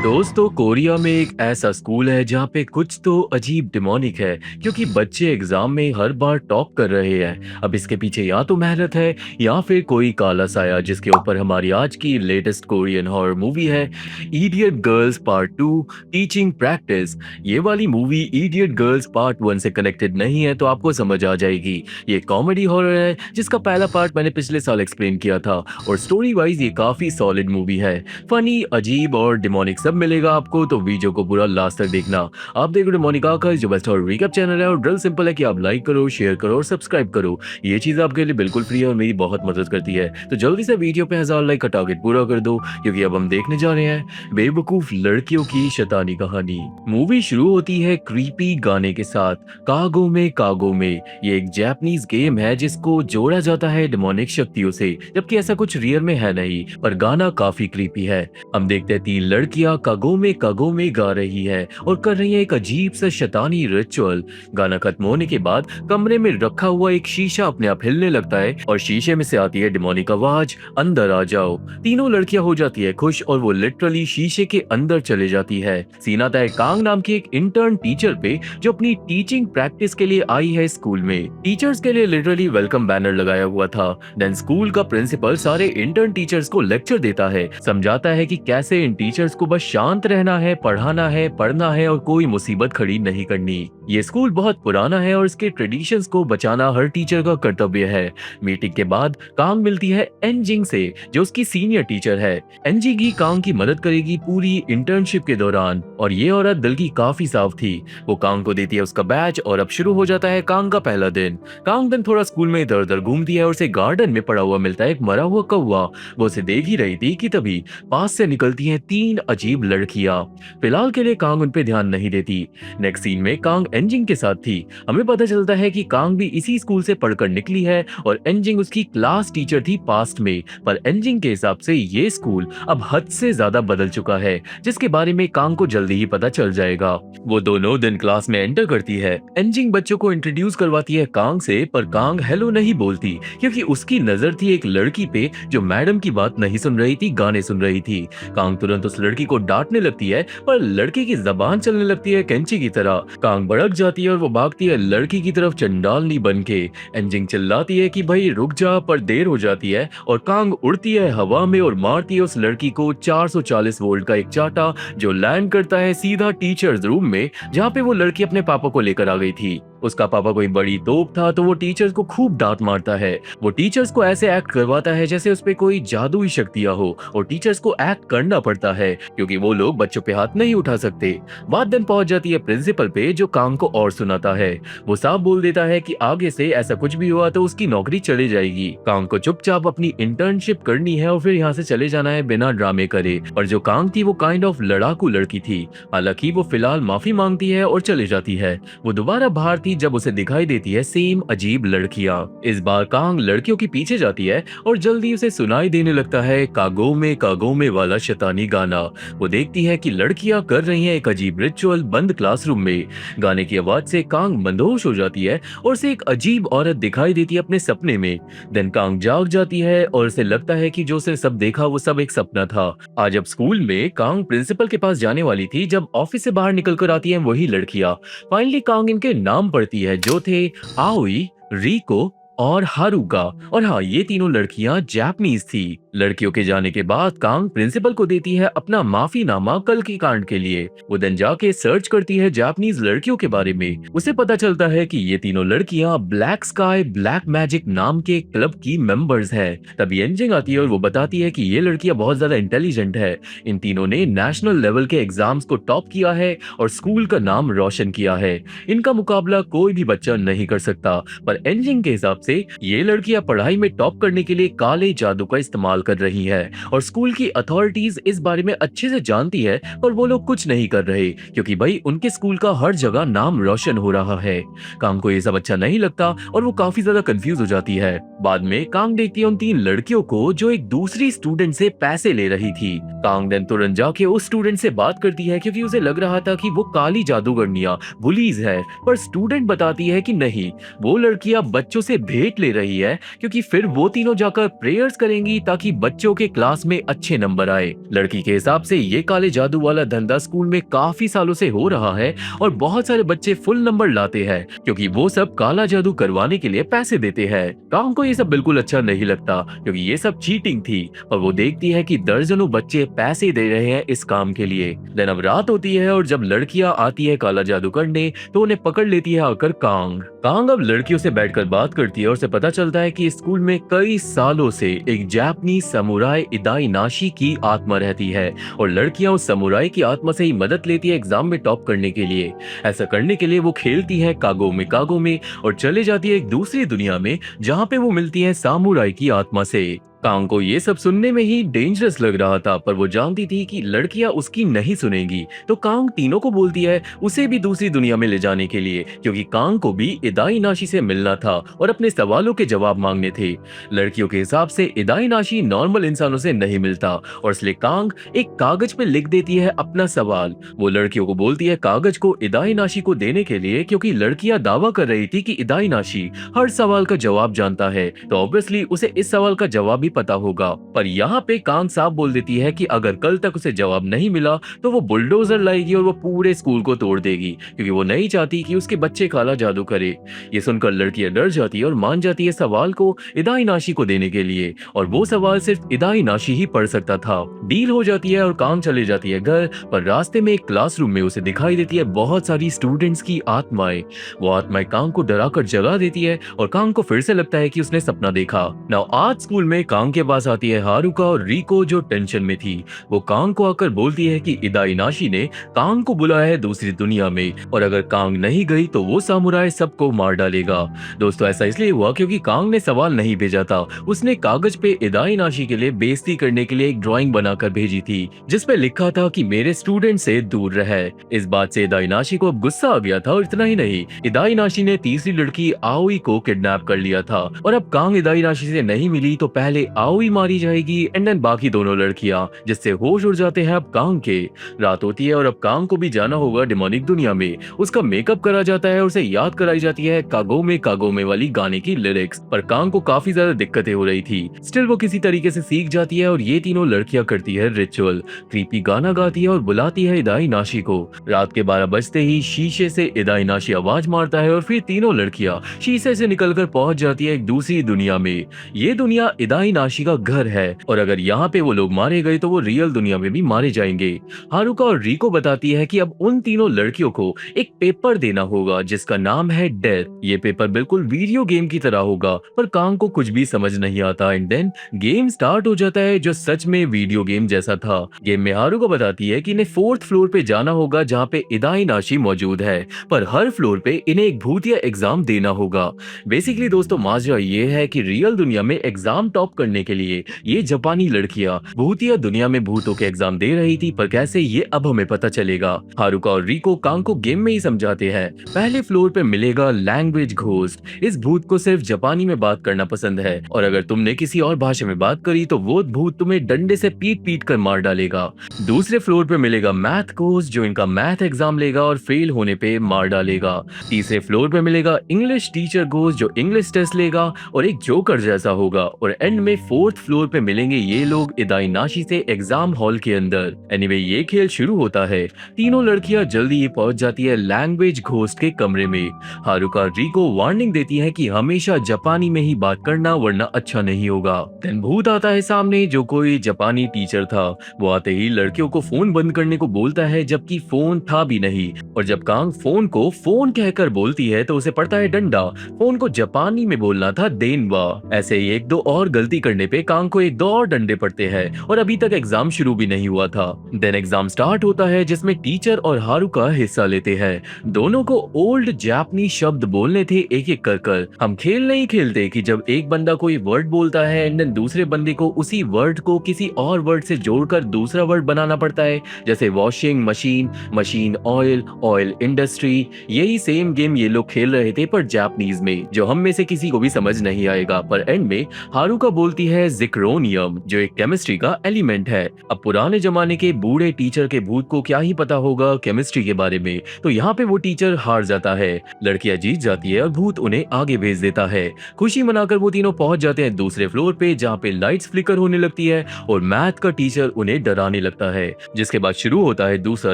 दोस्तों कोरिया में एक ऐसा स्कूल है जहाँ पे कुछ तो अजीब डिमोनिक है क्योंकि बच्चे एग्जाम में हर बार टॉप कर रहे हैं। अब इसके पीछे या तो मेहनत है या फिर कोई काला साया, जिसके ऊपर हमारी आज की लेटेस्ट कोरियन हॉरर मूवी है idiot girls part 2 teaching practice. ये वाली मूवी इडियट गर्ल्स पार्ट 1 से कनेक्टेड नहीं है तो आपको समझ आ जाएगी। ये कॉमेडी हॉरर है जिसका पहला पार्ट मैंने पिछले साल एक्सप्लेन किया था और स्टोरी वाइज ये काफी सॉलिड मूवी है। फनी, अजीब और डिमोनिक सब मिलेगा आपको, तो वीडियो को पूरा लास्ट तक देखना। आप देख रहे हो मोनिका का जो बेस्ट और रिकैप चैनल है और ड्रिल सिंपल है कि आप लाइक करो, शेयर करो और सब्सक्राइब करो। ये चीज आपके लिए बिल्कुल फ्री है और मेरी बहुत मदद करती है। तो जल्दी से वीडियो पे 1000 लाइक का टारगेट पूरा कर दो क्योंकि अब हम देखने जा रहे हैं बेवकूफ लड़कियों की शैतानी कहानी। मूवी शुरू होती है क्रीपी गाने के साथ, कागो में कागो में। ये एक जापानीज गेम है जिसको जोड़ा जाता है डिमोनिक शक्तियों से, जबकि ऐसा कुछ रियल में है नहीं, पर गाना काफी क्रीपी है। हम देखते हैं 3 लड़कियां कागो में गा रही है और कर रही है एक अजीब सा शैतानी रिचुअल। गाना खत्म होने के बाद कमरे में रखा हुआ एक शीशा अपने आप हिलने लगता है और शीशे में से आती है डिमोनिक आवाज, अंदर आ जाओ। तीनों लड़कियां हो जाती है खुश और वो लिटरली शीशे के अंदर चले जाती है। सीन आता है कांग नाम की एक इंटर्न टीचर पे जो अपनी टीचिंग प्रैक्टिस के लिए आई है स्कूल में। टीचर्स के लिए लिटरली वेलकम बैनर लगाया हुआ था। देन स्कूल का प्रिंसिपल सारे इंटर्न टीचर्स को लेक्चर देता है, समझाता है कि कैसे इन टीचर्स को बस शांत रहना है, पढ़ाना है, पढ़ना है और कोई मुसीबत खड़ी नहीं करनी। ये स्कूल बहुत पुराना है और इसके ट्रेडिशंस को बचाना हर टीचर का कर्तव्य है। मीटिंग के बाद कांग मिलती है एनजिंग से जो उसकी सीनियर टीचर है। एनजिंग ही कांग की मदद करेगी पूरी इंटर्नशिप के दौरान और ये औरत दिल की काफी साफ थी। वो कांग को देती है उसका बैच और अब शुरू हो जाता है कांग का पहला दिन। कांग दिन थोड़ा स्कूल में इधर उधर घूमती है और उसे गार्डन में पड़ा हुआ मिलता है एक मरा हुआ कौवा। वो उसे देख ही रही थी कि तभी पास से निकलती हैं 3 अजीब लड़कियां। फिलहाल के लिए कांग उन पे ध्यान नहीं देती। नेक्स्ट सीन में कांग एनजिंग के साथ थी। हमें पता चलता है कि कांग भी इसी स्कूल से पढ़कर निकली है और एनजिंग उसकी क्लास टीचर थी पास्ट में, पर एनजिंग के हिसाब से ये स्कूल अब हद से ज्यादा बदल चुका है जिसके बारे में कांग को जल्दी ही पता चल जाएगा। वो दोनों दिन क्लास में एंटर करती है। एनजिंग बच्चों को इंट्रोड्यूस करवाती है कांग से, पर कांग हेलो नहीं बोलती क्योंकि उसकी नजर थी एक लड़की पे जो मैडम की बात नहीं सुन रही थी, गाने सुन रही थी। कांग तुरंत उस लड़की को डांटने लगती है पर लड़की की जबान चलने लगती है कैंची की तरह। कांग भड़क जाती है और वो भागती है लड़की की तरफ चंडालनी बन के। एनजिंग चिल्लाती है कि भाई रुक जा, पर देर हो जाती है और कांग उड़ती है हवा में और मारती है उस लड़की को 440 वोल्ट का एक चाटा जो लैंड करता है सीधा टीचर्स रूम में जहाँ पे वो लड़की अपने पापा को लेकर आ गई थी। उसका पापा कोई बड़ी तोप था तो वो टीचर्स को खूब डांट मारता है। वो टीचर्स को ऐसे एक्ट करवाता है जैसे उस पे कोई जादुई शक्तियां हो और टीचर्स को एक्ट करना पड़ता है क्योंकि वो लोग बच्चों पे हाथ नहीं उठा सकते। बात दिन पहुंच जाती है प्रिंसिपल पे जो कांग को और सुनाता है। वो साफ बोल देता है कि आगे से ऐसा कुछ भी हुआ तो उसकी नौकरी चली जाएगी। कांग को चुपचाप अपनी इंटर्नशिप करनी है और फिर यहाँ से चले जाना है बिना ड्रामे करे। और जो कांग थी वो काइंड ऑफ लड़ाकू लड़की थी। हालांकि वो फिलहाल माफी मांगती है और चले जाती है। वो दोबारा बाहर थी जब उसे दिखाई देती है सेम अजीब लड़कियां। इस बार कांग लड़कियों के पीछे जाती है और जल्दी उसे सुनाई देने लगता है कागो में वाला शैतानी गाना। वो देखती है कि लड़कियां कर रही हैं एक अजीब रिचुअल बंद क्लासरूम में। गाने की आवाज से कांग मंदहोश हो जाती है और उसे एक अजीब औरत दिखाई देती है अपने सपने में। देन कांग जाग जाती है और उसे लगता है कि जो उसे सब देखा वो सब एक सपना था। आज अब स्कूल में कांग प्रिंसिपल के पास जाने वाली थी जब ऑफिस से बाहर निकल कर आती है वही लड़कियां। फाइनली कांग इनके नाम पढ़ती है जो थे आओई, रिको और हारुका। और हाँ, ये तीनों लड़कियां जापानीज थी। लड़कियों के जाने के बाद कांग प्रिंसिपल को देती है अपना माफीनामा कल की कांड के लिए। वो दिन जाके सर्च करती है जापानीज लड़कियों के बारे में। उसे पता चलता है कि ये तीनों लड़कियां ब्लैक स्काई ब्लैक मैजिक नाम के क्लब की मेंबर्स है। तभी एनजिंग आती है और वो बताती है कि ये लड़कियां बहुत ज्यादा इंटेलिजेंट है। इन तीनों ने नेशनल लेवल के एग्जाम्स को टॉप किया है और स्कूल का नाम रोशन किया है। इनका मुकाबला कोई भी बच्चा नहीं कर सकता। पर एनजिंग के हिसाब से ये लड़कियां पढ़ाई में टॉप करने के लिए काले जादू का इस्तेमाल कर रही है और स्कूल की अथॉरिटीज इस बारे में अच्छे से जानती है, पर वो लोग कुछ नहीं कर रहे क्योंकि भाई उनके स्कूल का हर जगह नाम रोशन हो रहा है। कांग को ये सब अच्छा नहीं लगता और वो काफी ज्यादा कंफ्यूज हो जाती है। बाद में कांग देखती है उन 3 लड़कियों को जो एक दूसरी स्टूडेंट से पैसे ले रही थी। कांग दिन तुरंत जाके उस स्टूडेंट से बात करती है क्योंकि उसे लग रहा था कि वो काली जादूगरनियां बुलीज है, पर स्टूडेंट बताती है कि नहीं, वो लड़कियां बच्चों से भेंट ले रही है, क्योंकि फिर वो तीनों जाकर प्रेयर्स करेंगी ताकि बच्चों के क्लास में अच्छे नंबर आए। लड़की के हिसाब से ये काले जादू वाला धंधा स्कूल में काफी सालों से हो रहा है और बहुत सारे बच्चे फुल नंबर लाते हैं, क्योंकि वो सब काला जादू करवाने के लिए पैसे देते हैं। कांग को ये सब बिल्कुल अच्छा नहीं लगता, क्योंकि ये सब चीटिंग थी, और वो देखती है कि दर्जनों बच्चे पैसे दे रहे हैं इस काम के लिए। देन अब रात होती है और जब लड़कियां आती है काला जादू करने तो उन्हें पकड़ लेती है आकर कांग। कांग अब लड़कियों से बैठकर बात करती है और उसे पता चलता है कि स्कूल में कई सालों से एक जापानीज समुराई इदाई नाशी की आत्मा रहती है, और लड़कियां उस समुराई की आत्मा से ही मदद लेती है एग्जाम में टॉप करने के लिए। ऐसा करने के लिए वो खेलती है कागो में और चले जाती है एक दूसरी दुनिया में, जहाँ पे वो मिलती है सामुराई की आत्मा से। कांग को ये सब सुनने में ही डेंजरस लग रहा था, पर वो जानती थी कि लड़कियां उसकी नहीं सुनेंगी, तो कांग तीनों को बोलती है उसे भी दूसरी दुनिया में ले जाने के लिए, क्योंकि कांग को भी इदाई नाशी से मिलना था और अपने सवालों के जवाब मांगने थे। लड़कियों के हिसाब से इदाई नाशी नॉर्मल इंसानों से नहीं मिलता, और इसलिए कांग एक कागज पे लिख देती है अपना सवाल। वो लड़कियों को बोलती है कागज को इदाई नाशी को देने के लिए, क्योंकि लड़कियां दावा कर रही थी कि इदाई नाशी हर सवाल का जवाब जानता है, तो ऑब्वियसली उसे इस सवाल का जवाब भी पता होगा। पर यहाँ पे कांग साफ बोल देती है कि अगर कल तक उसे जवाब नहीं मिला तो वो बुलडोजर लाएगी और वो पूरे स्कूल को तोड़ देगी, क्योंकि वो नहीं चाहती कि उसके बच्चे काला जादू करे। ये सुनकर लड़कियां डर जाती है और मान जाती है सवाल को इदाई नाशी को देने के लिए, और वो सवाल सिर्फ इदाई नाशी ही पढ़ सकता था। डील हो जाती है और कांग चले जाती है घर, पर रास्ते में एक क्लासरूम में उसे दिखाई देती है बहुत सारी स्टूडेंट्स की आत्माएं। वो आत्माएं कांग को डराकर जगा देती है और कांग को फिर से लगता है कि उसने सपना देखा। नाउ आज स्कूल में कांग के पास आती है हारुका और रिको, जो टेंशन में थी। वो कांग को आकर बोलती है कि इदाई नाशी ने कांग को बुलाया है दूसरी दुनिया में, और अगर कांग नहीं गई तो वो सामुराई सबको मार डालेगा। दोस्तों ऐसा इसलिए हुआ क्योंकि कांग ने सवाल नहीं भेजा था, उसने कागज पे इदाई नाशी के लिए बेइज्जती करने के लिए एक ड्राइंग बनाकर भेजी थी, जिसपे लिखा था कि मेरे स्टूडेंट से दूर रहे। इस बात से इदाई नाशी को अब गुस्सा आ गया था, और इतना ही नहीं, इदाई नाशी ने तीसरी लड़की आओई को किडनैप कर लिया था, और अब कांग इदाई नाशी से नहीं मिली तो पहले आओई मारी जाएगी एंड देन बाकी दोनों लड़कियां, जिससे होश उड़ जाते हैं अब कांग के। रात होती है और अब कांग को भी जाना होगा डिमोनिक दुनिया में। उसका मेकअप करा जाता है और उसे याद कराई जाती है कागो में वाली गाने की लिरिक्स, पर कांग को काफी ज्यादा दिक्कतें हो रही थी। स्टिल वो किसी तरीके से सीख जाती है और ये तीनों लड़कियां करती है रिचुअल, क्रीपी गाना गाती है और बुलाती है इदाई नाशी को। रात के 12 बजते ही शीशे से इदाई नाशी आवाज मारता है और फिर तीनों लड़कियां शीशे से निकलकर पहुंच जाती है एक दूसरी दुनिया में। ये दुनिया इदाई नाशी का घर है, और अगर यहाँ पे वो लोग मारे गए तो वो रियल दुनिया में भी मारे जाएंगे। हारुका और रिको बताती है कि अब उन तीनों लड़कियों को एक पेपर देना होगा जिसका नाम है डेथ। ये पेपर बिल्कुल वीडियो गेम की तरह होगा, पर कांग को कुछ भी समझ नहीं आता। एंड देन गेम स्टार्ट हो जाता है, जो सच में वीडियो गेम जैसा था। गेम में हारुका बताती है कि इन्हें 4th फ्लोर पे जाना होगा जहाँ पे इदाई नाशी मौजूद है, पर हर फ्लोर पे इन्हें एक भूतिया एग्जाम देना होगा। बेसिकली दोस्तों माजरा ये है कि रियल दुनिया में एग्जाम टॉप करने के लिए ये जापानी लड़कियां भूतिया दुनिया में भूतों के एग्जाम दे रही थी, पर कैसे ये अब हमें पता चलेगा। हारुका और रिको कांग को गेम में ही समझाते हैं। पहले फ्लोर पे मिलेगा लैंग्वेज घोस्ट। इस भूत को सिर्फ जापानी में बात करना पसंद है, और अगर तुमने किसी और भाषा में बात करी तो वो भूत तुम्हें डंडे से पीट पीट कर मार डालेगा। दूसरे फ्लोर पे मिलेगा मैथ घोस्ट, जो इनका मैथ एग्जाम लेगा और फेल होने पे मार डालेगा। तीसरे फ्लोर पे मिलेगा इंग्लिश टीचर घोस्ट, जो इंग्लिश टेस्ट लेगा और एक जोकर जैसा होगा। और एंड में 4th फ्लोर पे मिलेंगे ये लोग इदाई नाशी से एग्जाम हॉल के अंदर। एनीवे ये खेल शुरू होता है। तीनों लड़कियां जल्दी ही पहुंच जाती है लैंग्वेज घोस्ट के कमरे में। हारुका रिको वार्निंग देती है कि हमेशा जापानी में ही बात करना, वरना अच्छा नहीं होगा। देन भूत आता है सामने, जो कोई जापानी टीचर था। वो आते ही लड़कियों को फोन बंद करने को बोलता है, जबकि फोन था भी नहीं। और जब कांग फोन को फोन कहकर बोलती है तो उसे पड़ता है डंडा। फोन को जापानी में बोलना था देनवा। ऐसे ही एक दो और गलती करने पे कांग को एक दो और डंडे पड़ते हैं, और अभी तक एग्जाम शुरू भी नहीं हुआ था। देन एग्जाम स्टार्ट होता है, जिसमें टीचर और हारुका हिस्सा लेते हैं। दोनों को ओल्ड जापानी शब्द बोलने थे एक एक कर। हम खेल नहीं खेलते कि जब एक बंदा कोई वर्ड बोलता है एंड देन दूसरे बंदे को उसी वर्ड को किसी और वर्ड से जोड़कर दूसरा वर्ड बनाना पड़ता है, जैसे washing machine, machine oil, oil industry. यही सेम गेम ये लोग खेल रहे थे, पर जापानीज में, जो हम में से किसी को भी समझ नहीं आएगा। पर एंड में हारुका बोलती बोलती है जिक्रोनियम, जो एक केमिस्ट्री का एलिमेंट है। अब पुराने जमाने के बूढ़े टीचर के भूत को क्या ही पता होगा केमिस्ट्री के बारे में, तो यहाँ पे वो टीचर हार जाता है। लड़कियां जीत जाती है और भूत उन्हें आगे भेज देता है। खुशी मनाकर वो तीनों पहुंच जाते हैं दूसरे फ्लोर पे, जहाँ पे लाइट्स फ्लिकर होने लगती है और मैथ का टीचर उन्हें डराने लगता है। जिसके बाद शुरू होता है दूसरा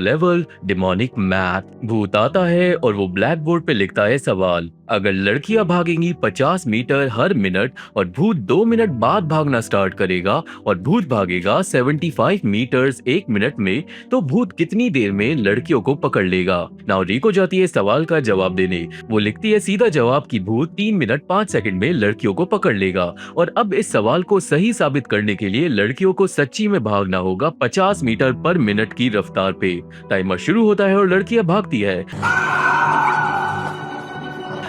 लेवल, डिमोनिक मैथ। भूत आता है और वो ब्लैक बोर्ड पे लिखता है सवाल, अगर लड़कियां भागेंगी 50 मीटर हर मिनट और भूत 2 मिनट बाद भागना स्टार्ट करेगा और भूत भागेगा 75 मीटर्स 1 मिनट में, तो भूत कितनी देर में लड़कियों को पकड़ लेगा। नाउ रिको जाती है सवाल का जवाब देने। वो लिखती है सीधा जवाब कि भूत 3 मिनट 5 सेकंड में लड़कियों को पकड़ लेगा। और अब इस सवाल को सही साबित करने के लिए लड़कियों को सच्ची में भागना होगा 50 मीटर पर मिनट की रफ्तार पे। टाइमर शुरू होता है और लड़कियां भागती है।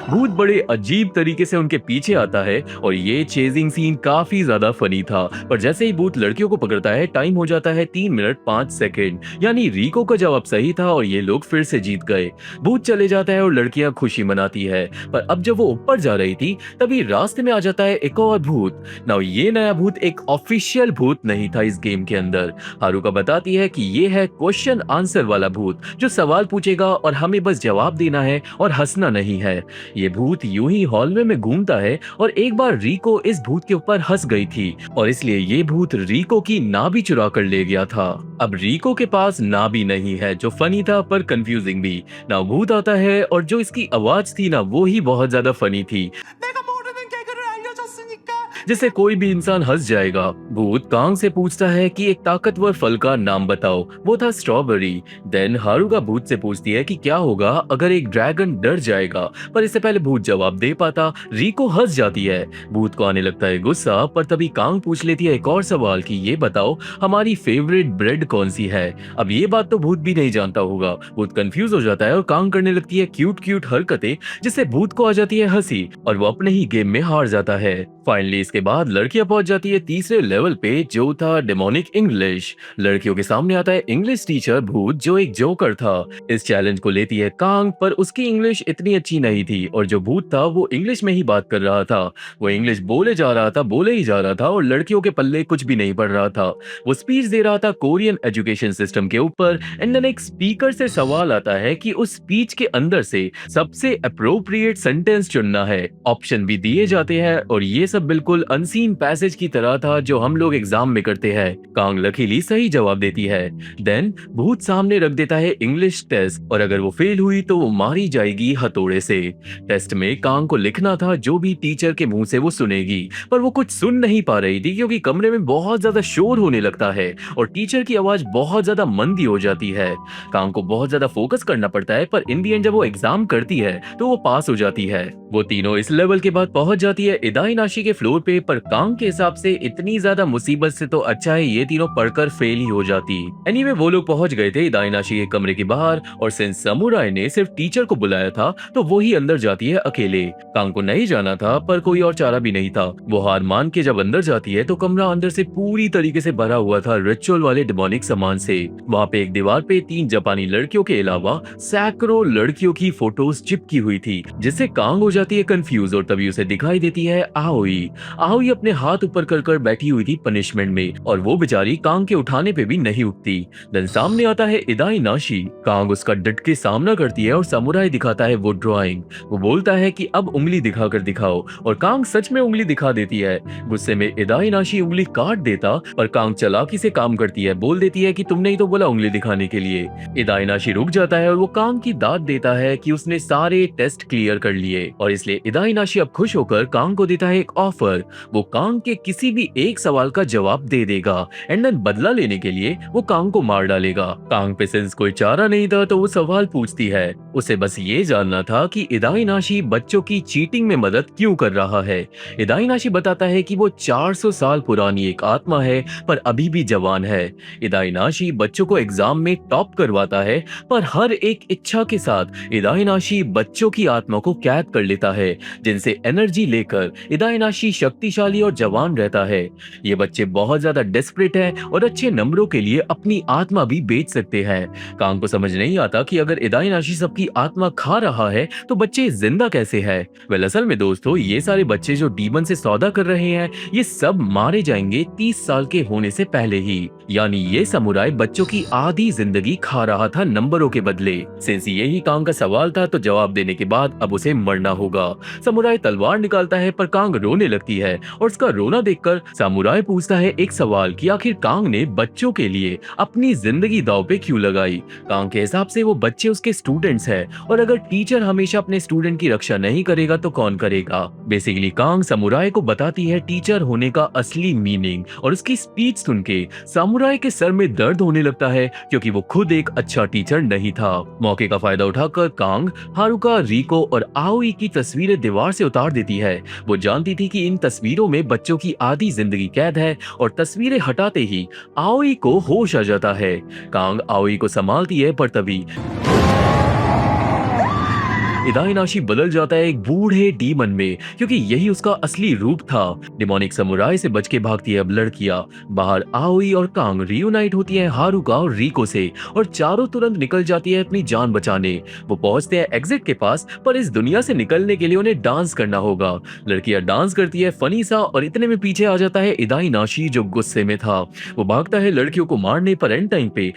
भूत बड़े अजीब तरीके से उनके पीछे आता है और ये चेजिंग सीन काफी ज्यादा फनी था। पर जैसे ही भूत लड़कियों को पकड़ता है, टाइम हो जाता है 3 मिनट 5 सेकंड। यानी रिको का जवाब सही था और ये लोग फिर से जीत गए। भूत चले जाता है और लड़कियां खुशी मनाती है। पर अब जब वो ऊपर जा रही थी, तभी रास्ते में आ जाता है एक और भूत। नाउ ये नया भूत एक ऑफिशियल भूत नहीं था इस गेम के अंदर। हारुका बताती है कि ये है क्वेश्चन आंसर वाला भूत, जो सवाल पूछेगा और हमें बस जवाब देना है और हंसना नहीं है। ये भूत यूं ही हॉलवे में घूमता है और एक बार रिको इस भूत के ऊपर हंस गई थी और इसलिए ये भूत रिको की नाभि चुरा कर ले गया था। अब रिको के पास नाभि नहीं है, जो फनी था पर कंफ्यूजिंग भी। ना भूत आता है और जो इसकी आवाज थी ना, वो ही बहुत ज्यादा फनी थी, जिससे कोई भी इंसान हंस जाएगा। भूत कांग से पूछता है कि एक ताकतवर फल का नाम बताओ। वो था स्ट्रॉबेरी। देन हारुका भूत से पूछती है कि क्या होगा अगर एक ड्रैगन डर जाएगा, पर इससे पहले भूत जवाब दे पाता, रिको हंस जाती है। भूत को आने लगता है गुस्सा, पर तभी कांग पूछ लेती है एक और सवाल कि ये बताओ हमारी फेवरेट ब्रेड कौन सी है। अब ये बात तो भूत भी नहीं जानता होगा। भूत कंफ्यूज हो जाता है और कांग करने लगती है क्यूट क्यूट हरकतें, जिससे भूत को आ जाती है हंसी और वो अपने ही गेम में हार जाता है। फाइनली इसके बाद लड़कियां पहुंच जाती है तीसरे लेवल पे, जो था डेमोनिक इंग्लिश। लड़कियों के सामने आता है इंग्लिश टीचर भूत, जो एक जोकर था। इस चैलेंज को लेती है कांग, पर उसकी इंग्लिश इतनी अच्छी नहीं थी और जो भूत था वो इंग्लिश में ही बात कर रहा था। वो इंग्लिश बोले ही जा रहा था और लड़कियों के पल्ले कुछ भी नहीं पड़ रहा था। वो स्पीच दे रहा था कोरियन एजुकेशन सिस्टम के ऊपर। एंड देन एक स्पीकर से सवाल आता है कि उस स्पीच के अंदर से सबसे अप्रोप्रिएट सेंटेंस चुनना है। ऑप्शन भी दिए जाते हैं और ये सब बिल्कुल अनसीन पैसेज की तरह था, जो हम लोग एग्जाम में करते हैं। कांग लकीली सही जवाब देती है। देन भूत सामने रख देता है इंग्लिश टेस्ट, और अगर वो फेल हुई तो वो मारी जाएगी हथौड़े से। टेस्ट में कांग को लिखना था जो भी टीचर के मुंह से वो सुनेगी, पर वो कुछ सुन नहीं पा रही थी क्योंकि कमरे में बहुत ज्यादा शोर होने लगता है और टीचर की आवाज बहुत ज्यादा मंदी हो जाती है। कांग को बहुत ज्यादा फोकस करना पड़ता है, पर इन दी एंड जब वो एग्जाम करती है तो वो पास हो जाती है। वो तीनों इस लेवल के बाद पहुंच जाती है इदाइनाशी के फ्लोर पे, पर कांग के हिसाब से इतनी ज्यादा मुसीबत से तो अच्छा है ये तीनों पढ़कर फेल ही हो जाती। एनीवे वो लोग पहुंच गए थे इदाइनाशी के कमरे के बाहर, और सिंस समुराई ने सिर्फ टीचर को बुलाया था तो वो ही अंदर जाती है अकेले। कांग को नहीं जाना था, पर कोई और चारा भी नहीं था। वो हार मान के जब अंदर जाती है तो कमरा अंदर से पूरी तरीके से भरा हुआ था रिचुअल वाले डिमोनिक सामान से। वहाँ पे एक दीवार पे 3 जापानी लड़कियों के अलावा सैकड़ों लड़कियों की फोटोज चिपकी हुई थी, जिससे कांग हो जाती है कंफ्यूज और तभी उसे दिखाई देती है आओई। आओई अपने हाथ ऊपर कर बैठी हुई थी पनिशमेंट में, और वो बेचारी कांग के उठाने पे भी नहीं उठती। देन सामने आता है इदाइनाशी। कांग उसका डट के सामना करती है और समुराई दिखाता है वो ड्राइंग। वो बोलता है कि अब उंगली दिखाकर दिखाओ, और कांग सच में उंगली दिखा देती है। गुस्से में इदाइनाशी उंगली काट देता, पर कांग चालाकी से काम करती है, बोल देती है कि तुमने ही तो बोला उंगली दिखाने के लिए। इदाइनाशी रुक जाता है और वो कांग की दाद देता है कि उसने सारे टेस्ट क्लियर कर लिए, और इसलिए इदाइनाशी अब खुश होकर कांग को देता है एक ऑफर। वो कांग के किसी भी एक सवाल का जवाब दे देगा, एंड देन बदला लेने के लिए वो कांग को मार डालेगा। कांग पे सिंस कोई चारा नहीं था तो वो सवाल पूछती है। उसे बस ये जानना था कि इदाइनाशी बच्चों की चीटिंग में मदद क्यों कर रहा है। इदाइनाशी बताता है कि वो 400 साल पुरानी एक आत्मा है, पर अभी भी जवान है। इदाइनाशी बच्चों को एग्जाम में टॉप करवाता है, पर हर एक इच्छा के साथ इदाइनाशी बच्चों की आत्मा को कैद कर लेता है, जिनसे एनर्जी लेकर इदाइनाशी नाशी शक्तिशाली और जवान रहता है। ये बच्चे बहुत ज्यादा डेस्परेट है और अच्छे नंबरों के लिए अपनी आत्मा भी बेच सकते हैं। कांग को समझ नहीं आता कि अगर इदाई नाशी सबकी आत्मा खा रहा है तो बच्चे जिंदा कैसे है। वेल असल में दोस्तों, ये सारे बच्चे जो डीमन से सौदा कर रहे हैं ये सब मारे जाएंगे 30 साल के होने से पहले ही। यानी ये समुराई बच्चों की आधी जिंदगी खा रहा था नंबरों के बदले। सिंस यही कांग का सवाल था तो जवाब देने के बाद अब उसे मरना होगा। समुराई तलवार निकालता है पर कांग रोने लगती है और उसका रोना देखकर समुराई पूछता है एक सवाल कि आखिर कांग ने बच्चों के लिए अपनी जिंदगी दांव पे क्यों लगाई। कांग के हिसाब से वो बच्चे उसके स्टूडेंट्स हैं और अगर टीचर हमेशा अपने स्टूडेंट की रक्षा नहीं करेगा तो कौन करेगा। बेसिकली कांग समुराई को बताती है टीचर होने का असली मीनिंग और उसकी स्पीच सुन के समुराई के सर में दर्द होने लगता है क्योंकि वो खुद एक अच्छा टीचर नहीं था। मौके का फायदा उठाकर कांग हारुका, रिको और आओई की तस्वीरें दीवार से उतार देती है। वो जानती थी कि इन तस्वीरों में बच्चों की आधी जिंदगी कैद है और तस्वीरें हटाते ही आओई को होश आ जाता है। कांग आओई को संभालती है पर तभी इदाई नाशी बदल जाता है एक बूढ़े डीमन में क्योंकि यही उसका असली रूप था। डिमोनिक समुराई से बच के भागती है अब लड़कियां। बाहर आओई और कांग रियूनाइट होती है हारुका और रिको से और चारों तुरंत निकल जाती है अपनी जान बचाने। वो पहुंचते हैं एग्जिट के पास पर इस दुनिया से निकलने के लिए उन्हें डांस करना होगा। लड़कियां डांस करती है फनी सा और इतने में पीछे आ जाता है इदाई नाशी जो गुस्से में था। वो भागता है लड़कियों को मारने पर एंड टाइम पे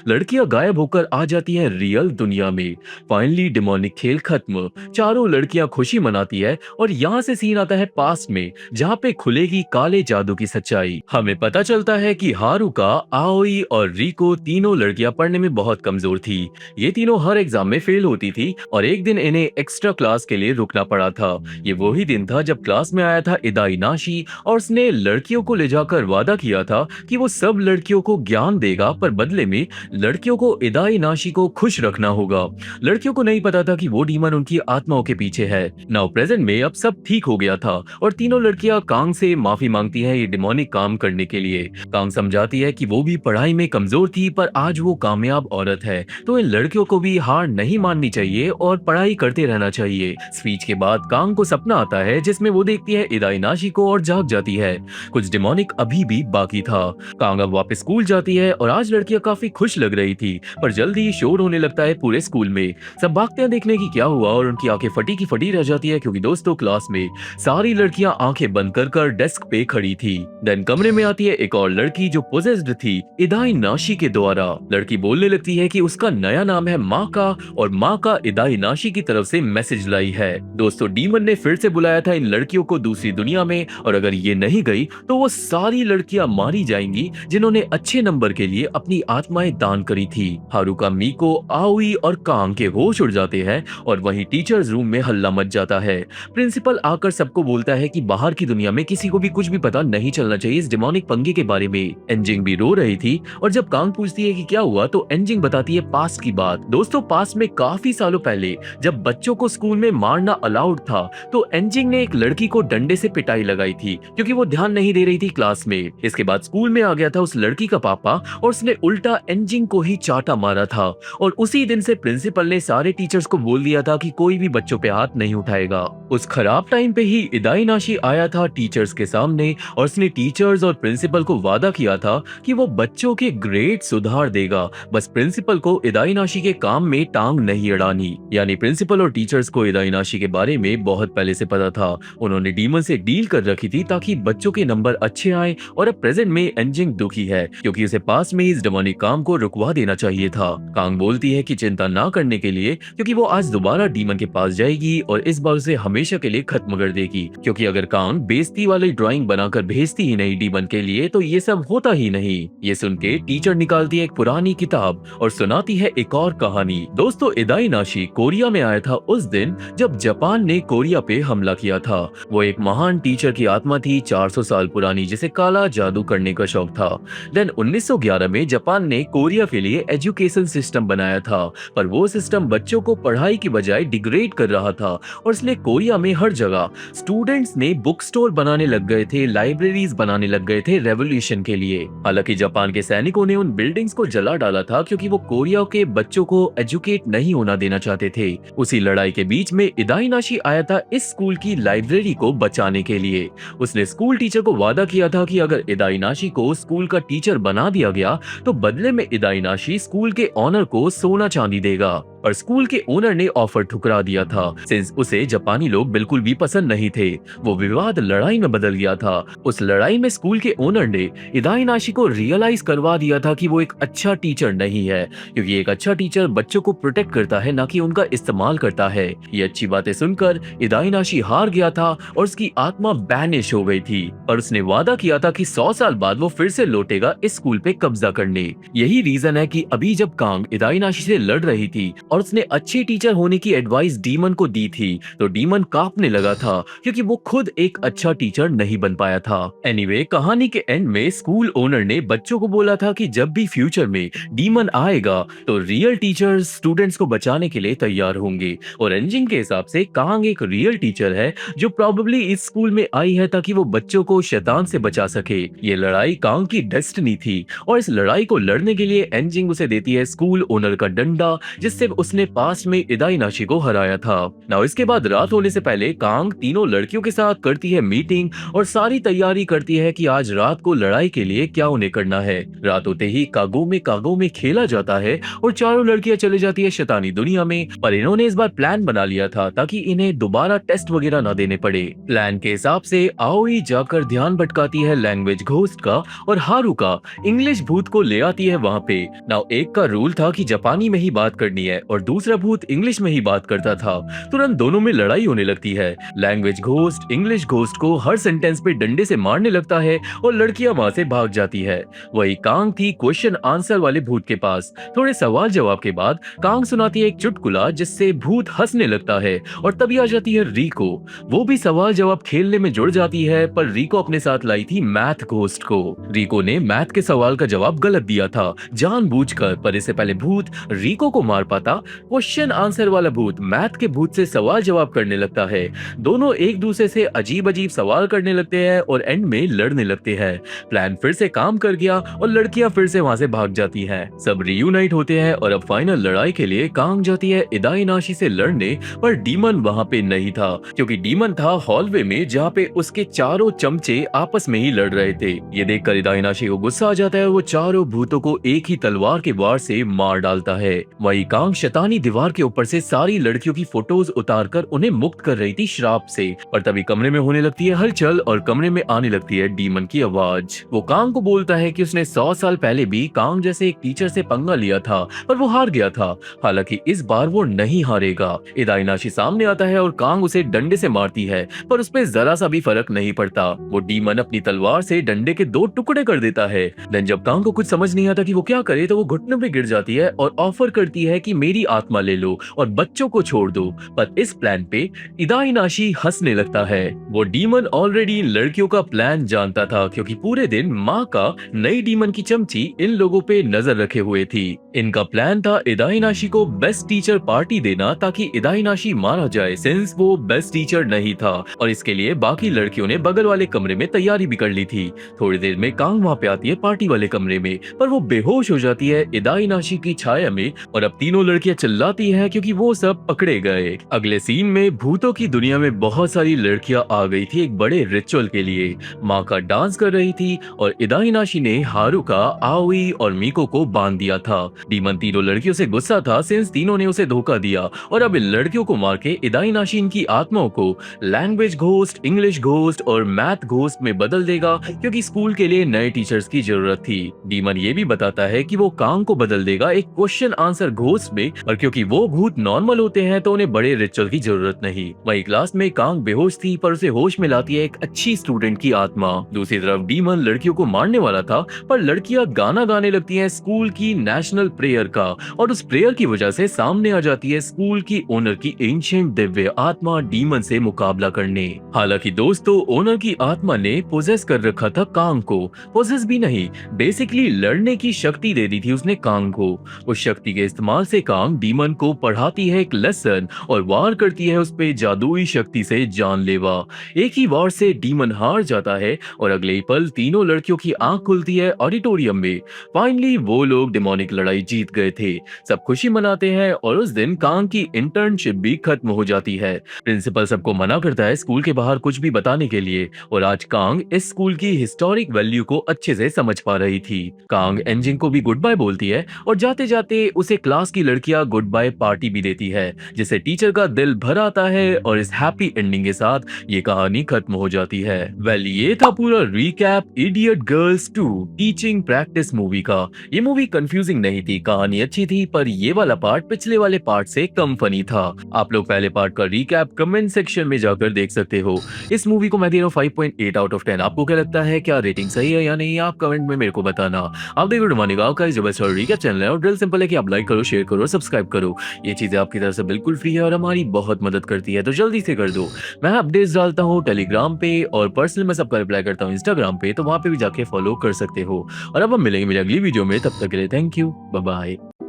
लड़कियां गायब होकर आ जाती हैं रियल दुनिया में। फाइनली डिमोनिक खेल खत्म। चारों लड़कियां खुशी मनाती है और यहाँ से सीन आता है पास्ट में जहाँ पे खुलेगी काले जादू की सच्चाई। हमें पता चलता है कि हारुका, आओई और रिको तीनों लड़कियां पढ़ने में बहुत कमजोर थी। ये तीनों हर एग्जाम में फेल होती थी और एक दिन इन्हें एक्स्ट्रा क्लास के लिए रुकना पड़ा था। ये वही दिन था जब क्लास में आया था इदाई नाशी और उसने लड़कियों को ले जाकर वादा किया था कि वो सब लड़कियों को ज्ञान देगा पर बदले में लड़कियों को इदाई नाशी को खुश रखना होगा। लड़कियों को नहीं पता था कि वो डीमन उनकी आत्माओं के पीछे है। नाउ प्रेजेंट में अब सब ठीक हो गया था और तीनों लड़कियां कांग से माफी मांगती हैं ये डिमोनिक काम करने के लिए। कांग समझाती है कि वो भी पढ़ाई में कमजोर थी पर आज वो कामयाब औरत है तो इन लड़कियों को भी हार नहीं माननी चाहिए और पढ़ाई करते रहना चाहिए। स्पीच के बाद कांग को सपना आता है जिसमें वो देखती है इदाई नाशी को और जाग जाती है। कुछ डिमोनिक अभी भी बाकी था। कांग अब वापस स्कूल जाती है और आज लड़कियां काफी खुश लग रही थी पर जल्दी ही शोर होने लगता है पूरे स्कूल में। सब भागते हैं देखने की क्या हुआ और उनकी आंखें फटी की फटी रह जाती है क्योंकि दोस्तों क्लास में सारी लड़कियां आंखें बंद कर डेस्क पे खड़ी थी। देन कमरे में आती है एक और लड़की जो पोजेस्ड थी इदाई नाशी के द्वारा। लड़की बोलने लगती है कि उसका नया नाम है माका और माका इदाई नाशी की तरफ से मैसेज लाई है। दोस्तों डीमन ने फिर से बुलाया था इन लड़कियों को दूसरी दुनिया में और अगर ये नहीं गई तो वो सारी लड़कियां मारी जाएंगी जिन्होंने अच्छे नंबर के लिए अपनी आत्माएं दान करी थी। हारुका, मिको, आओई और कांग के होश उड़ जाते हैं और वहीं टीचर्स रूम में हल्ला मच जाता है। प्रिंसिपल आकर सबको बोलता है कि बाहर की दुनिया में किसी को भी कुछ भी पता नहीं चलना चाहिए इस डिमोनिक पंगे के बारे में। एंजिंग भी रो रही थी और जब कांग पूछती है कि क्या हुआ तो एंजिंग बताती है पास्ट की बात। दोस्तों पास्ट में काफी सालों पहले जब बच्चों को स्कूल में मारना अलाउड था तो एंजिंग ने एक लड़की को डंडे से पिटाई लगाई थी क्योंकि वो ध्यान नहीं दे रही थी क्लास में। इसके बाद स्कूल में आ गया था उस लड़की का पापा और उसने उल्टा एंजिंग को ही चाटा मारा था और उसी दिन से प्रिंसिपल ने सारे टीचर्स को बोल दिया था कि कोई भी बच्चों पे हाथ नहीं उठाएगा। उस खराब टाइम पे ही इदाई नाशी आया था टीचर्स के सामने और उसने टीचर्स और प्रिंसिपल को वादा किया था कि वो बच्चों के ग्रेड सुधार देगा। बस प्रिंसिपल को इदाई नाशी के काम में टांग नहीं अड़ानी। यानी प्रिंसिपल और टीचर्स को इदाई नाशी के बारे में बहुत पहले से पता था। उन्होंने डीमन से डील कर रखी थी ताकि बच्चों के नंबर अच्छे आए और अब प्रेजेंट में एंजिंग दुखी है क्योंकि उसे पास में इस डिमोनिक काम को रुकवा देना चाहिए था। कांग बोलती है कि चिंता ना करने के लिए क्योंकि वो आज दोबारा डीमन के पास जाएगी और इस बार उसे हमेशा के लिए खत्म कर देगी क्योंकि अगर कांग बेइज्जती वाली ड्राइंग बनाकर भेजती ही नहीं डीमन के लिए तो ये सब होता ही नहीं। ये सुन के टीचर निकालती है एक पुरानी किताब और सुनाती है एक और कहानी। दोस्तों इदाई नाशी कोरिया में आया था उस दिन जब जापान ने कोरिया पे हमला किया था। वो एक महान टीचर की आत्मा थी 400 साल पुरानी जिसे काला जादू करने का शौक था। देन 1911 में जापान ने कोरिया कोरिया के लिए एजुकेशन सिस्टम बनाया था, पर वो सिस्टम बच्चों को पढ़ाई की बजाय डिग्रेड कर रहा था और इसलिए कोरिया में हर जगह स्टूडेंट्स ने बुक स्टोर बनाने लग गए थे, लाइब्रेरीज बनाने लग गए थे रेवोल्यूशन के लिए। हालांकि जापान के सैनिकों ने उन बिल्डिंग्स को जला डाला था क्योंकि वो कोरिया के बच्चों को एजुकेट नहीं होना देना चाहते थे। उसी लड़ाई के बीच में इदाइनाशी आया था इस स्कूल की लाइब्रेरी को बचाने के लिए। उसने स्कूल टीचर को वादा किया था कि अगर इदाइनाशी को स्कूल का टीचर बना दिया गया तो बदले में इदाइनाशी स्कूल के ऑनर को सोना चांदी देगा, और स्कूल के ओनर ने ऑफर ठुकरा दिया था सिंस उसे जापानी लोग बिल्कुल भी पसंद नहीं थे। वो विवाद लड़ाई में बदल गया था। उस लड़ाई में स्कूल के ओनर ने इदाइनाशी को रियलाइज करवा दिया था कि वो एक अच्छा टीचर नहीं है, क्योंकि एक अच्छा टीचर बच्चों को प्रोटेक्ट करता है, ना कि उनका इस्तेमाल करता है। ये अच्छी बातें सुनकर इदाइनाशी हार गया था और उसकी आत्मा बैनिश हो गई थी, और उसने वादा किया था कि 100 साल बाद वो फिर से लौटेगा इस स्कूल पे कब्जा करने। यही रीजन है कि अभी जब कांग इदाइनाशी से लड़ रही थी और उसने अच्छे टीचर होने की एडवाइस डीमन को दी थी, तो डीमन कांपने लगा था क्योंकि वो खुद एक अच्छा टीचर नहीं बन पाया था। एनीवे, कहानी के एंड में स्कूल ओनर ने बच्चों को बोला था कि जब भी फ्यूचर में डीमन आएगा तो रियल टीचर्स स्टूडेंट्स को बचाने के लिए तैयार होंगे, और एंजिन के हिसाब से कांग एक रियल टीचर है जो प्रोबेबली इस स्कूल में आई है ताकि वो बच्चों को शैतान से बचा सके। ये लड़ाई कांग की डेस्टिनी थी, और इस लड़ाई को लड़ने के लिए एंजिन उसे देती है स्कूल ओनर का डंडा, जिससे उसने पास्ट में इदाइनाशी को हराया था। नाउ इसके बाद रात होने से पहले कांग तीनों लड़कियों के साथ करती है मीटिंग और सारी तैयारी करती है कि आज रात को लड़ाई के लिए क्या उन्हें करना है। रात होते ही कागो में खेला जाता है और चारों लड़कियां चली जाती है शैतानी दुनिया में, पर इन्होंने इस बार प्लान बना लिया था ताकि इन्हें दोबारा टेस्ट वगैरह ना देने पड़े। प्लान के हिसाब से आओई जाकर ध्यान भटकाती है लैंग्वेज घोस्ट का, और हारुका इंग्लिश भूत को ले आती है वहाँ पे। नाउ एक का रूल था कि जापानी में ही बात करनी है और दूसरा भूत इंग्लिश में ही बात करता था। तुरंत दोनों में लड़ाई होने लगती है। लैंग्वेज घोस्ट इंग्लिश घोस्ट को हर सेंटेंस पे डंडे से मारने लगता है और लड़कियां वहां से भाग जाती है। वही कांग थी क्वेश्चन आंसर वाले भूत के पास। थोड़े सवाल जवाब के बाद कांग सुनाती है एक चुटकुला जिससे भूत हंसने लगता है, और तभी आ जाती है रिको। वो भी सवाल जवाब खेलने में जुड़ जाती है, पर रिको अपने साथ लाई थी मैथ घोस्ट को। रिको ने मैथ के सवाल का जवाब गलत दिया था जानबूझकर, पर इससे पहले भूत रिको को मार पाता, क्वेश्चन आंसर वाला भूत मैथ के भूत से सवाल जवाब करने लगता है। दोनों एक दूसरे से अजीब अजीब सवाल करने लगते हैं और एंड में लड़ने लगते हैं। प्लान फिर से काम कर गया और लड़कियां फिर से वहां से भाग जाती हैं। सब रियूनाइट होते हैं और अब फाइनल लड़ाई के लिए कांग जाती है इदाइनाशी से लड़ने, पर डीमन वहां पे नहीं था क्योंकि डीमन था हॉलवे में जहाँ पे उसके चारों चमचे आपस में ही लड़ रहे थे। ये देखकर इदाइनाशी को गुस्सा आ जाता है और वो चारों भूतों को एक ही तलवार के वार से मार डालता है। वही कांग शैतानी दीवार के ऊपर से सारी लड़कियों की फोटोज उतारकर उन्हें मुक्त कर रही थी श्राप से, और तभी कमरे में होने लगती है हलचल और कमरे में आने लगती है डीमन की आवाज। वो कांग को बोलता है कि उसने 100 साल पहले भी कांग जैसे एक टीचर से पंगा लिया था पर वो हार गया था, हालांकि इस बार वो नहीं हारेगा। इदाइनाशी सामने आता है और कांग उसे डंडे से मारती है, पर उस पर जरा सा भी फर्क नहीं पड़ता। वो डीमन अपनी तलवार से डंडे के 2 टुकड़े कर देता है। देन जब कांग को कुछ समझ नहीं आता कि वो क्या करे, तो वो घुटनों पे गिर जाती है और ऑफर करती है कि मेरी आत्मा ले लो और बच्चों को छोड़ दो। पर इस प्लान पे इदाइनाशी हंसने लगता है। वो डीमन ऑलरेडी लड़कियों का प्लान जानता था क्योंकि पूरे दिन माँ का नई डीमन की चमची इन लोगों पे नजर रखे हुए थी। इनका प्लान था इदाइनाशी को बेस्ट टीचर पार्टी देना ताकि इदाइनाशी मारा जाए सिंस वो बेस्ट टीचर नहीं था, और इसके लिए बाकी लड़कियों ने बगल वाले कमरे में तैयारी भी कर ली थी। थोड़ी देर में कांग वहाँ पे आती है पार्टी वाले कमरे में, पर वो बेहोश हो जाती है इदाइनाशी की छाया में, और अब तीनों लड़कियां चिल्लाती हैं क्योंकि वो सब पकड़े गए। अगले सीन में भूतों की दुनिया में बहुत सारी लड़कियां आ गई थी एक बड़े रिचुअल के लिए। माँ का डांस कर रही थी और इदाइनाशी ने हारुका, आओई और मीको को बांध दिया था। डीमन तीनों लड़कियों से गुस्सा था सिंस तीनों ने उसे धोखा दिया, और अब इन लड़कियों को मार के इदाइनाशी इनकी आत्माओं को लैंग्वेज घोस्ट, इंग्लिश घोस्ट और मैथ घोस्ट में बदल देगा क्योंकि स्कूल के लिए नए टीचर्स की जरूरत थी। डीमन ये भी बताता है कि वो कांग को बदल देगा एक क्वेश्चन आंसर घोस्ट में और क्योंकि वो भूत नॉर्मल होते हैं तो उन्हें बड़े रिचुअल की जरूरत नहीं। वही क्लास में कांग बेहोश थी पर उसे होश में लाती है एक अच्छी स्टूडेंट की आत्मा। दूसरी तरफ डीमन लड़कियों को मारने वाला था पर लड़कियां गाना गाने लगती हैं स्कूल की नेशनल प्रेयर का, और उस प्रेयर की वजह से सामने आ जाती है स्कूल की ओनर की एंशिएंट दिव्य आत्मा डीमन से मुकाबला करने। हालांकि दोस्तों ओनर की आत्मा ने पोजेस कर रखा था कांग को, पोजेस भी नहीं, बेसिकली लड़ने की शक्ति दे दी थी उसने कांग को। उस शक्ति के इस्तेमाल से कांग डीमन को पढ़ाती है एक लेसन और वार करती है उस पे जादुई शक्ति से जानलेवा। एक ही वार से डीमन हार जाता है और अगले ही पल तीनों लड़कियों की आंख खुलती है ऑडिटोरियम में। फाइनली वो लोग डेमोनिक लड़ाई जीत गए थे। सब खुशी मनाते हैं और उस दिन कांग की इंटर्नशिप भी खत्म हो जाती है। प्रिंसिपल सबको मना करता है स्कूल के बाहर कुछ भी बताने के लिए, और आज कांग इस स्कूल की हिस्टोरिक वैल्यू को अच्छे से समझ पा रही थी। कांग एंजिन को भी गुड बाय बोलती है और जाते जाते उसे क्लास की लड़कियां गुड बाय पार्टी भी देती है, जिससे टीचर का दिल भर आता है और इस हैप्पी एंडिंग के साथ ये कहानी खत्म हो जाती है। वेल ये था पूरा recap idiot girls 2 teaching practice movie का। ये मूवी कंफ्यूजिंग नहीं थी, कहानी अच्छी थी, पर ये वाला पार्ट पिछले वाले पार्ट से कम फनी था। आप लोग पहले पार्ट का रिकैप कमेंट सेक्शन में जाकर देख सकते हो। इस मूवी को मैं दे रहा हूँ 5.8 आउट ऑफ 10। आपको क्या लगता है, क्या रेटिंग सही है या नहीं, आप कमेंट में मेरे को बताना। आप देखो डुमानिका का जो बेस्ट रिकैप चैनल है और ड्रिल सिंपल है कि आप लाइक करो, शेयर करो, सब्सक्राइब करो। ये चीजें आपकी तरफ से बिल्कुल फ्री है और हमारी बहुत मदद करती है, तो जल्दी से कर दो। मैं अपडेट्स डालता हूँ टेलीग्राम पे और पर्सनल मैं सबका रिप्लाई करता हूँ इंस्टाग्राम पे, तो वहां पे भी जाके फॉलो कर सकते हो। और अब हम मिलेंगे मेरी अगली वीडियो में, तब तक के लिए थैंक यू, बाय बाय।